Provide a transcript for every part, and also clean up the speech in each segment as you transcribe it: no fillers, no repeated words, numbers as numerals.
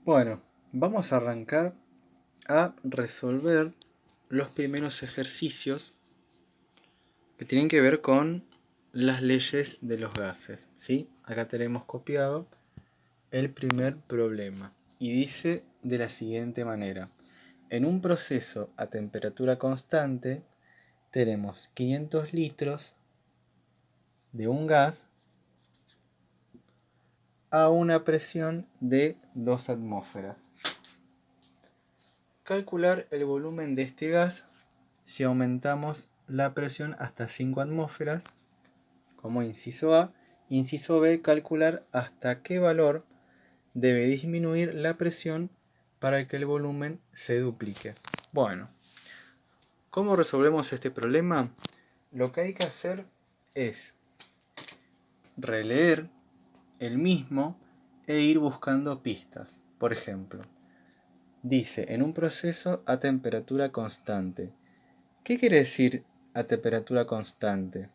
Bueno, vamos a arrancar a resolver los primeros ejercicios que tienen que ver con las leyes de los gases, ¿sí? Acá tenemos copiado el primer problema y dice de la siguiente manera: en un proceso a temperatura constante tenemos 500 litros de un gas a una presión de 2 atmósferas. Calcular el volumen de este gas si aumentamos la presión hasta 5 atmósferas, como inciso A. Inciso B, calcular hasta qué valor debe disminuir la presión para que el volumen se duplique. Bueno, ¿cómo resolvemos este problema? Lo que hay que hacer es releer el mismo e ir buscando pistas. Por ejemplo, dice en un proceso a temperatura constante. ¿Qué quiere decir a temperatura constante?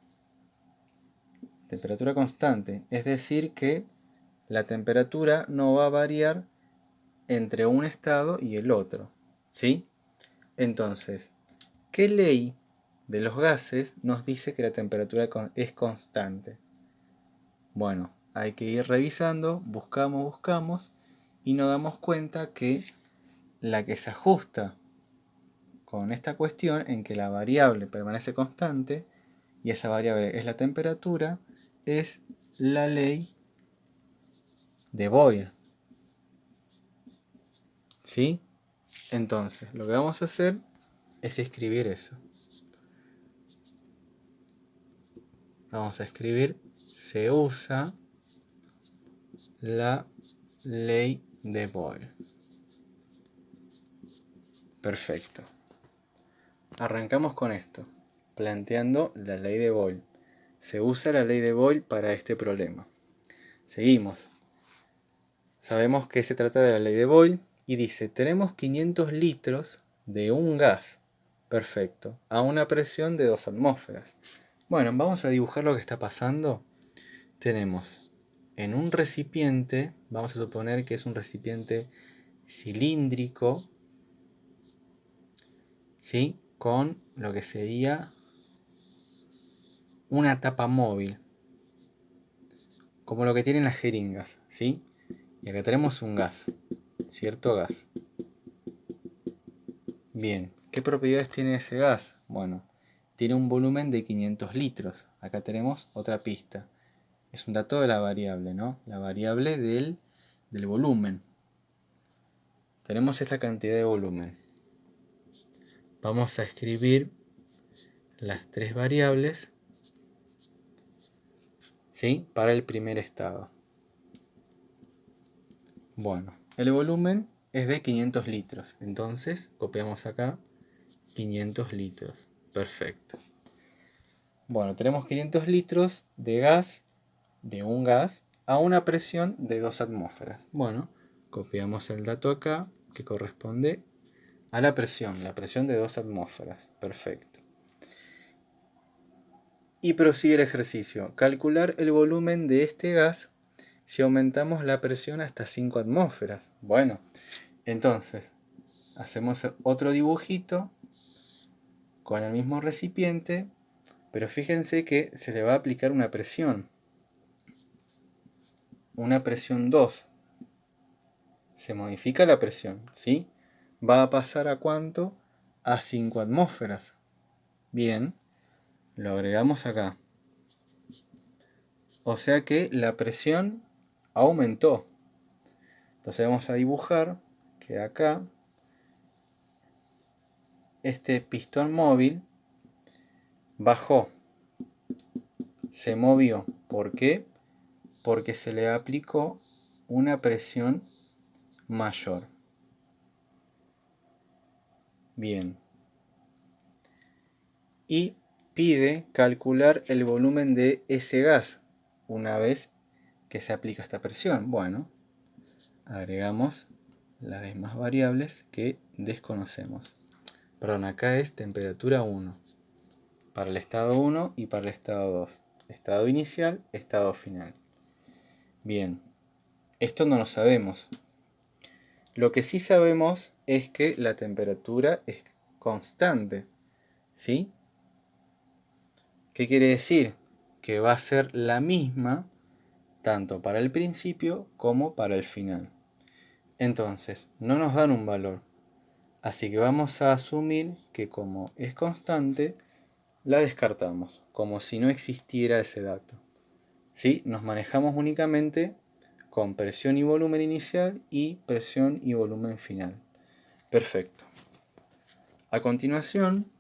Temperatura constante, es decir que la temperatura no va a variar entre un estado y el otro, ¿sí? Entonces, ¿qué ley de los gases nos dice que la temperatura es constante? Bueno, hay que ir revisando, buscamos y nos damos cuenta que la que se ajusta con esta cuestión en que la variable permanece constante y esa variable es la temperatura, es la ley de Boyle, ¿sí? Entonces, lo que vamos a hacer es escribir eso. Vamos a escribir: se usa la ley de Boyle. Perfecto. Arrancamos con esto, planteando la ley de Boyle. Se usa la ley de Boyle para este problema. Seguimos. Sabemos que se trata de la ley de Boyle y dice, tenemos 500 litros de un gas. Perfecto. A una presión de 2 atmósferas. Bueno, vamos a dibujar lo que está pasando. Tenemos en un recipiente, vamos a suponer que es un recipiente cilíndrico, ¿sí? Con lo que sería una tapa móvil, como lo que tienen las jeringas, ¿sí? Y acá tenemos un gas, cierto gas. Bien, ¿qué propiedades tiene ese gas? Bueno, tiene un volumen de 500 litros. Acá tenemos otra pista. Es un dato de la variable, ¿no? La variable del volumen. Tenemos esta cantidad de volumen. Vamos a escribir las tres variables, ¿sí? Para el primer estado. Bueno, el volumen es de 500 litros. Entonces, copiamos acá 500 litros. Perfecto. Bueno, tenemos 500 litros de gas, de un gas, a una presión de 2 atmósferas. Bueno, copiamos el dato acá, que corresponde a la presión de 2 atmósferas. Perfecto. Y prosigue el ejercicio. Calcular el volumen de este gas si aumentamos la presión hasta 5 atmósferas. Bueno, entonces, hacemos otro dibujito con el mismo recipiente, pero fíjense que se le va a aplicar una presión 2. Se modifica la presión, ¿sí? Va a pasar ¿a cuánto? A 5 atmósferas. Bien, lo agregamos acá. O sea que la presión aumentó. Entonces vamos a dibujar que acá este pistón móvil bajó, se movió. ¿Por qué? Porque se le aplicó una presión mayor. Bien. Y pide calcular el volumen de ese gas una vez que se aplica esta presión. Bueno, agregamos las demás variables que desconocemos. Perdón, acá es temperatura 1 para el estado 1 y para el estado 2. Estado inicial, estado final. Bien, esto no lo sabemos. Lo que sí sabemos es que la temperatura es constante, ¿sí? ¿Qué quiere decir? Que va a ser la misma tanto para el principio como para el final. Entonces, no nos dan un valor. Así que vamos a asumir que como es constante, la descartamos, como si no existiera ese dato. ¿Sí? Nos manejamos únicamente con presión y volumen inicial y presión y volumen final. Perfecto. A continuación,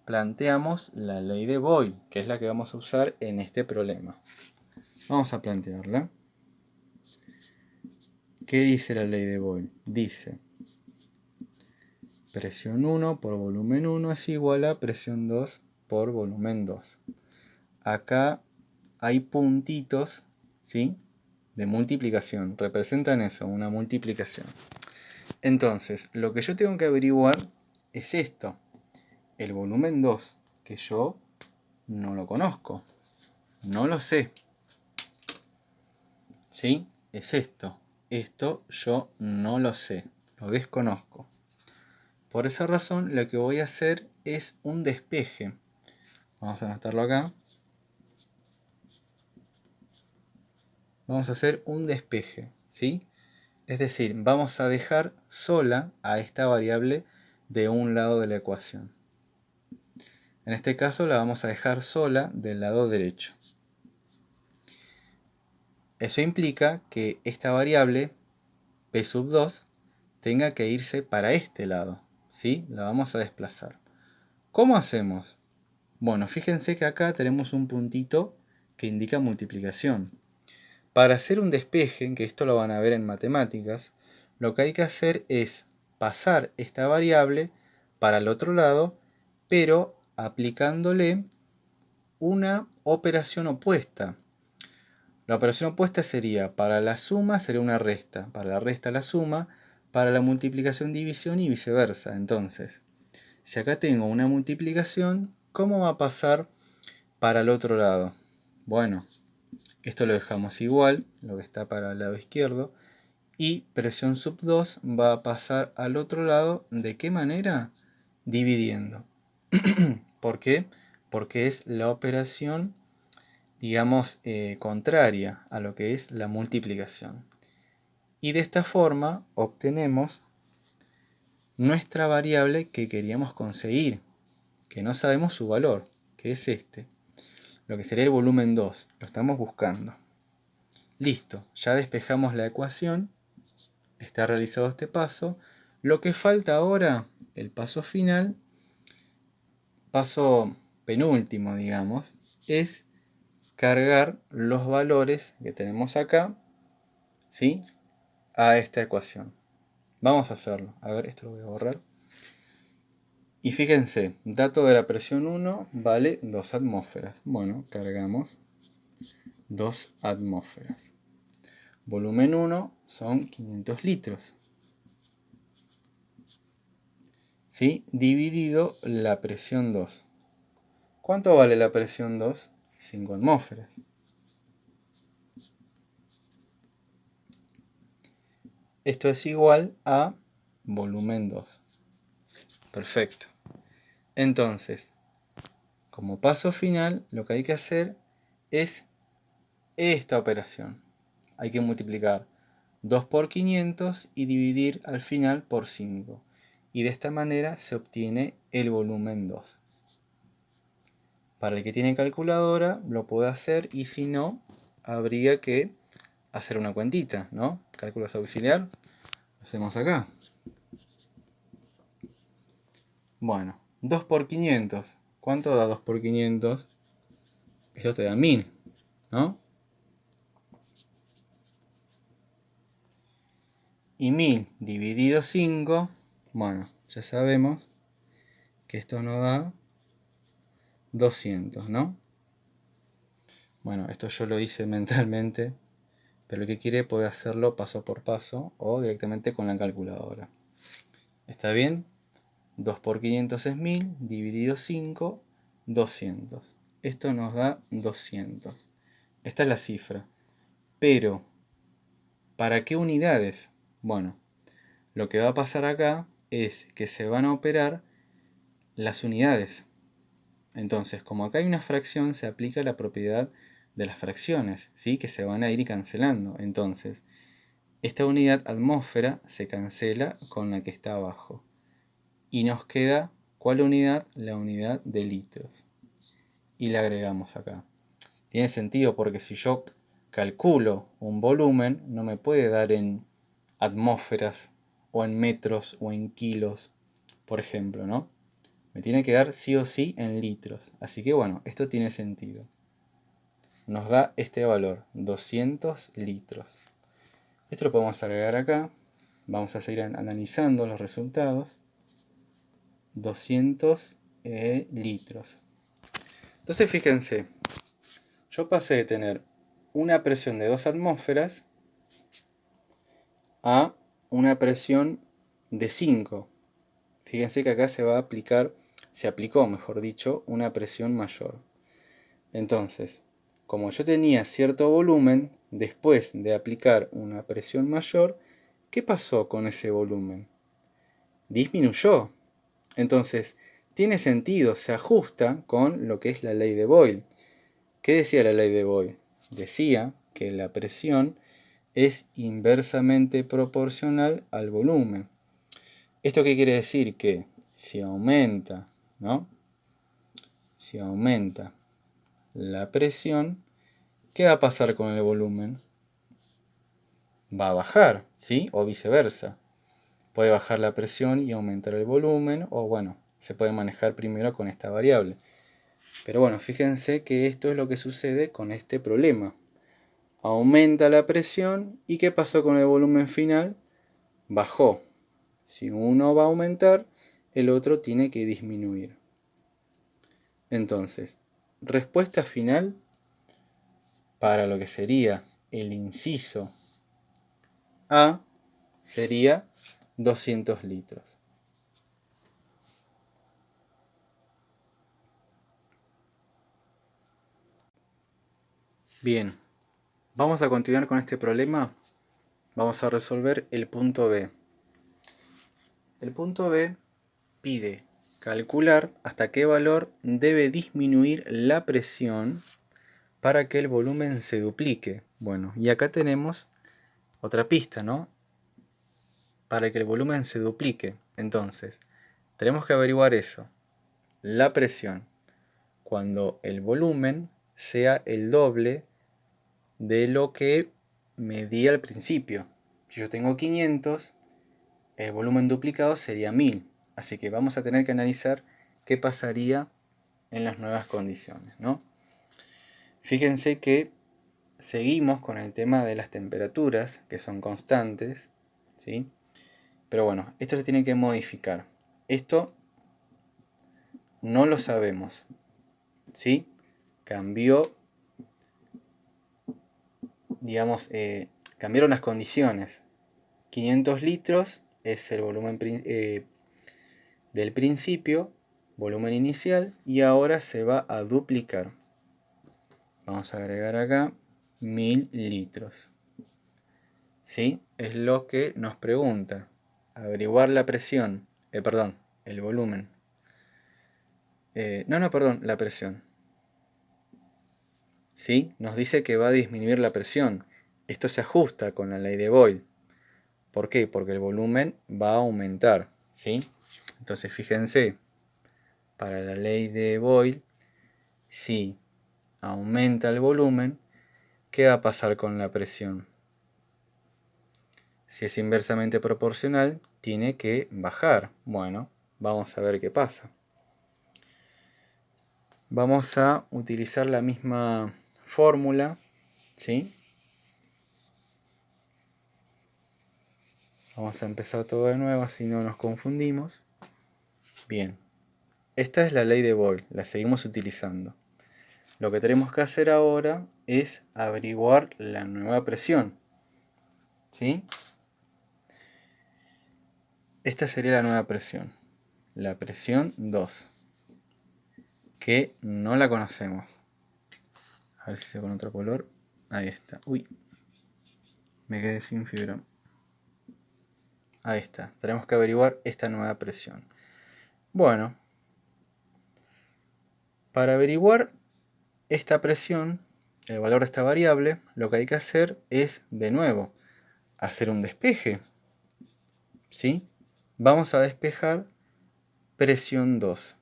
planteamos la ley de Boyle, que es la que vamos a usar en este problema. Vamos a plantearla. ¿Qué dice la ley de Boyle? Dice, presión 1 por volumen 1 es igual a presión 2 por volumen 2. Acá hay puntitos, ¿sí?, de multiplicación. Representan eso, una multiplicación. Entonces, lo que yo tengo que averiguar es esto. El volumen 2, que yo no lo conozco. No lo sé. ¿Sí? Es esto. Esto yo no lo sé. Lo desconozco. Por esa razón, lo que voy a hacer es un despeje. Vamos a anotarlo acá. Vamos a hacer un despeje, ¿sí? Es decir, vamos a dejar sola a esta variable de un lado de la ecuación. En este caso la vamos a dejar sola del lado derecho. Eso implica que esta variable p sub 2 tenga que irse para este lado, ¿sí? La vamos a desplazar. ¿Cómo hacemos? Bueno, fíjense que acá tenemos un puntito que indica multiplicación. Para hacer un despeje, que esto lo van a ver en matemáticas, lo que hay que hacer es pasar esta variable para el otro lado, pero aplicándole una operación opuesta. La operación opuesta sería, para la suma sería una resta, para la resta la suma, para la multiplicación división y viceversa. Entonces, si acá tengo una multiplicación, ¿cómo va a pasar para el otro lado? Bueno, esto lo dejamos igual, lo que está para el lado izquierdo, y presión sub 2 va a pasar al otro lado. ¿De qué manera? Dividiendo. ¿Por qué? Porque es la operación, digamos, contraria a lo que es la multiplicación. Y de esta forma obtenemos nuestra variable que queríamos conseguir, que no sabemos su valor, que es este, lo que sería el volumen 2, lo estamos buscando. Listo, ya despejamos la ecuación, está realizado este paso. Lo que falta ahora, el paso final, paso penúltimo, digamos, es cargar los valores que tenemos acá, ¿sí?, a esta ecuación. Vamos a hacerlo. A ver, esto lo voy a borrar. Y fíjense, dato de la presión 1 vale 2 atmósferas. Bueno, cargamos 2 atmósferas. Volumen 1 son 500 litros. ¿Sí? Dividido la presión 2. ¿Cuánto vale la presión 2? 5 atmósferas. Esto es igual a volumen 2. Perfecto. Entonces, como paso final, lo que hay que hacer es esta operación. Hay que multiplicar 2 por 500 y dividir al final por 5. Y de esta manera se obtiene el volumen 2. Para el que tiene calculadora lo puede hacer, y si no, habría que hacer una cuentita, ¿no? Cálculos auxiliar, lo hacemos acá. Bueno, 2 por 500. ¿Cuánto da 2 por 500? Esto te da 1000, ¿no? Y 1000 dividido 5, bueno, ya sabemos que esto nos da 200, ¿no? Bueno, esto yo lo hice mentalmente, pero el que quiere puede hacerlo paso por paso o directamente con la calculadora. ¿Está bien? 2 por 500 es 1000, dividido 5, 200. Esto nos da 200. Esta es la cifra. Pero, ¿para qué unidades? Bueno, lo que va a pasar acá es que se van a operar las unidades. Entonces, como acá hay una fracción, se aplica la propiedad de las fracciones, ¿sí? Que se van a ir cancelando. Entonces, esta unidad atmósfera se cancela con la que está abajo. Y nos queda, ¿cuál unidad? La unidad de litros. Y la agregamos acá. Tiene sentido porque si yo calculo un volumen, no me puede dar en atmósferas o en metros o en kilos, por ejemplo, ¿no? Me tiene que dar sí o sí en litros. Así que bueno, esto tiene sentido. Nos da este valor, 200 litros. Esto lo podemos agregar acá. Vamos a seguir analizando los resultados. 200 litros. Entonces fíjense, yo pasé de tener una presión de 2 atmósferas a una presión de 5. Fíjense que acá se va a aplicar, se aplicó, mejor dicho, una presión mayor. Entonces, como yo tenía cierto volumen, después de aplicar una presión mayor, ¿qué pasó con ese volumen? Disminuyó. Entonces, tiene sentido, se ajusta con lo que es la ley de Boyle. ¿Qué decía la ley de Boyle? Decía que la presión es inversamente proporcional al volumen. ¿Esto qué quiere decir? Que si aumenta, ¿no? Si aumenta la presión, ¿qué va a pasar con el volumen? Va a bajar, ¿sí? O viceversa. Puede bajar la presión y aumentar el volumen, o bueno, se puede manejar primero con esta variable. Pero bueno, fíjense que esto es lo que sucede con este problema. Aumenta la presión y ¿qué pasó con el volumen final? Bajó. Si uno va a aumentar, el otro tiene que disminuir. Entonces, respuesta final para lo que sería el inciso A sería 200 litros. Bien, vamos a continuar con este problema. Vamos a resolver el punto B. El punto B pide calcular hasta qué valor debe disminuir la presión para que el volumen se duplique. Bueno, y acá tenemos otra pista, ¿no? Para que el volumen se duplique. Entonces, tenemos que averiguar eso. La presión. Cuando el volumen sea el doble de lo que medí al principio. Si yo tengo 500, el volumen duplicado sería 1000. Así que vamos a tener que analizar qué pasaría en las nuevas condiciones, ¿no? Fíjense que seguimos con el tema de las temperaturas, que son constantes, ¿sí? Pero bueno, esto se tiene que modificar. Esto no lo sabemos, ¿sí? Cambió, digamos, cambiaron las condiciones. 500 litros es el volumen del principio, volumen inicial, y ahora se va a duplicar. Vamos a agregar acá 1000 litros. ¿Sí? Es lo que nos pregunta. Averiguar la presión. Perdón, el volumen. Perdón, la presión. ¿Sí? Nos dice que va a disminuir la presión. Esto se ajusta con la ley de Boyle. ¿Por qué? Porque el volumen va a aumentar. ¿Sí? Entonces fíjense, para la ley de Boyle, si aumenta el volumen, ¿qué va a pasar con la presión? Si es inversamente proporcional, tiene que bajar. Bueno, vamos a ver qué pasa. Vamos a utilizar la misma fórmula, ¿sí? Vamos a empezar todo de nuevo, así no nos confundimos. Bien, esta es la ley de Boyle, la seguimos utilizando. Lo que tenemos que hacer ahora es averiguar la nueva presión, ¿sí? Esta sería la nueva presión, la presión 2, que no la conocemos. A ver si se con otro color. Ahí está. Uy, me quedé sin fibra. Ahí está, tenemos que averiguar esta nueva presión. Bueno, para averiguar esta presión, el valor de esta variable, lo que hay que hacer es, de nuevo, hacer un despeje. ¿Sí? Vamos a despejar presión 2.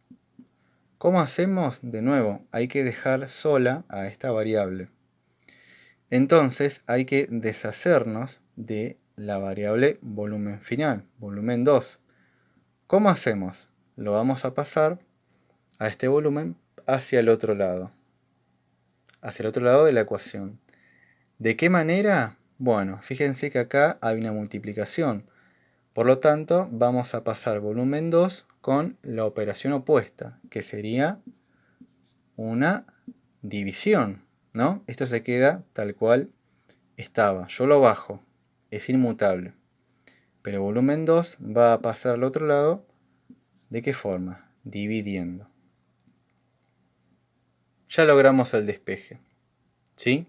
¿Cómo hacemos? De nuevo, hay que dejar sola a esta variable. Entonces hay que deshacernos de la variable volumen final, volumen 2. ¿Cómo hacemos? Lo vamos a pasar a este volumen hacia el otro lado de la ecuación. ¿De qué manera? Bueno, fíjense que acá hay una multiplicación. Por lo tanto, vamos a pasar volumen 2 con la operación opuesta, que sería una división, ¿no? Esto se queda tal cual estaba. Yo lo bajo, es inmutable. Pero volumen 2 va a pasar al otro lado, ¿de qué forma? Dividiendo. Ya logramos el despeje, ¿sí?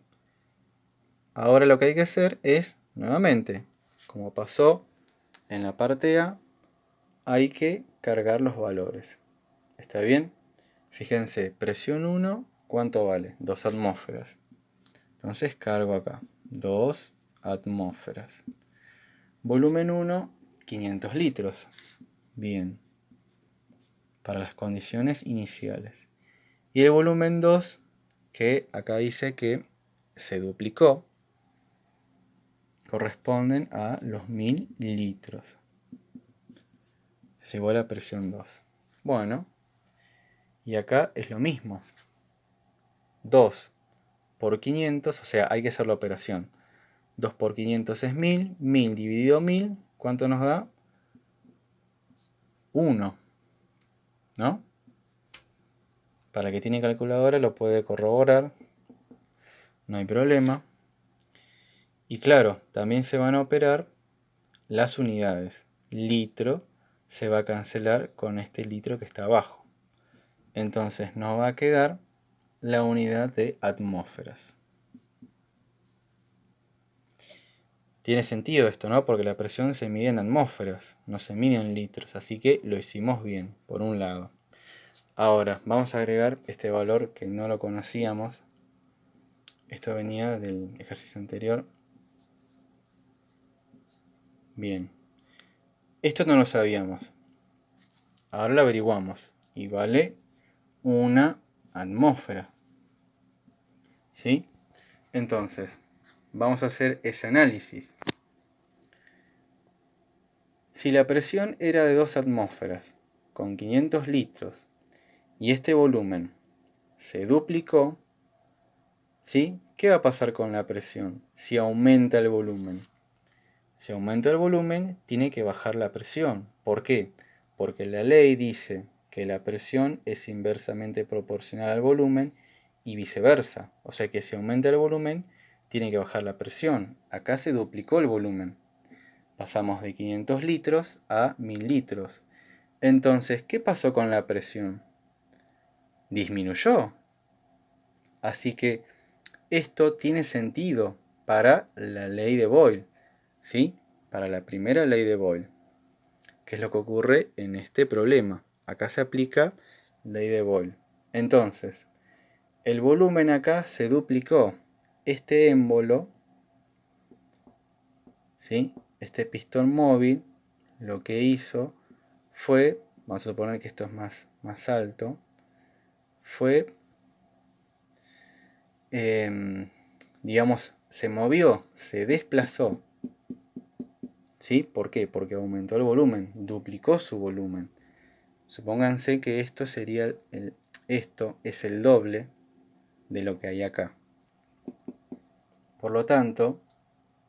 Ahora lo que hay que hacer es, nuevamente, como pasó en la parte A, hay que cargar los valores. ¿Está bien? Fíjense, presión 1, ¿cuánto vale? 2 atmósferas. Entonces cargo acá, 2 atmósferas. Volumen 1, 500 litros. Bien, para las condiciones iniciales. Y el volumen 2, que acá dice que se duplicó, corresponden a los 1000 litros. Es igual a presión 2. Bueno, y acá es lo mismo. 2 por 500, o sea, hay que hacer la operación. 2 por 500 es 1000, 1000 dividido 1000, ¿cuánto nos da? 1, ¿no? Para el que tiene calculadora lo puede corroborar, no hay problema. Y claro, también se van a operar las unidades. Litro se va a cancelar con este litro que está abajo. Entonces nos va a quedar la unidad de atmósferas. Tiene sentido esto, ¿no? Porque la presión se mide en atmósferas, no se mide en litros, así que lo hicimos bien, por un lado. Ahora, vamos a agregar este valor que no lo conocíamos. Esto venía del ejercicio anterior. Bien. Esto no lo sabíamos. Ahora lo averiguamos. Y vale una atmósfera. ¿Sí? Entonces, vamos a hacer ese análisis. Si la presión era de 2 atmósferas, con 500 litros, y este volumen se duplicó, ¿sí? ¿Qué va a pasar con la presión si aumenta el volumen? Si aumenta el volumen, tiene que bajar la presión. ¿Por qué? Porque la ley dice que la presión es inversamente proporcional al volumen y viceversa. O sea que si aumenta el volumen, tiene que bajar la presión. Acá se duplicó el volumen. Pasamos de 500 litros a 1000 litros. Entonces, ¿qué pasó con la presión? Disminuyó. Así que esto tiene sentido para la ley de Boyle, ¿sí? Para la primera ley de Boyle. ¿Qué es lo que ocurre en este problema? Acá se aplica ley de Boyle. Entonces, el volumen acá se duplicó. Este émbolo, ¿sí? Este pistón móvil, lo que hizo fue, vamos a suponer que esto es más alto, fue, digamos, se movió, se desplazó. ¿Sí? ¿Por qué? Porque aumentó el volumen, duplicó su volumen. Supónganse que esto sería esto es el doble de lo que hay acá. Por lo tanto,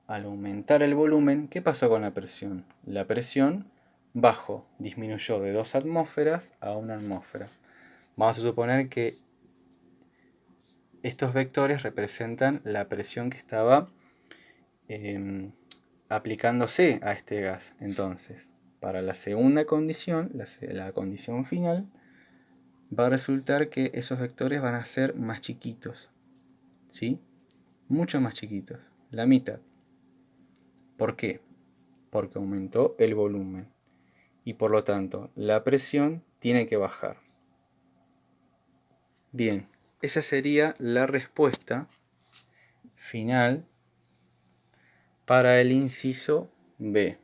al aumentar el volumen, ¿qué pasó con la presión? La presión bajó, disminuyó de 2 atmósferas a 1 atmósfera. Vamos a suponer que estos vectores representan la presión que estaba aplicándose a este gas. Entonces, para la segunda condición, la condición final, va a resultar que esos vectores van a ser más chiquitos. ¿Sí? Mucho más chiquitos. La mitad. ¿Por qué? porque aumentó el volumen. Y por lo tanto, la presión tiene que bajar. Bien, esa sería la respuesta final para el inciso B.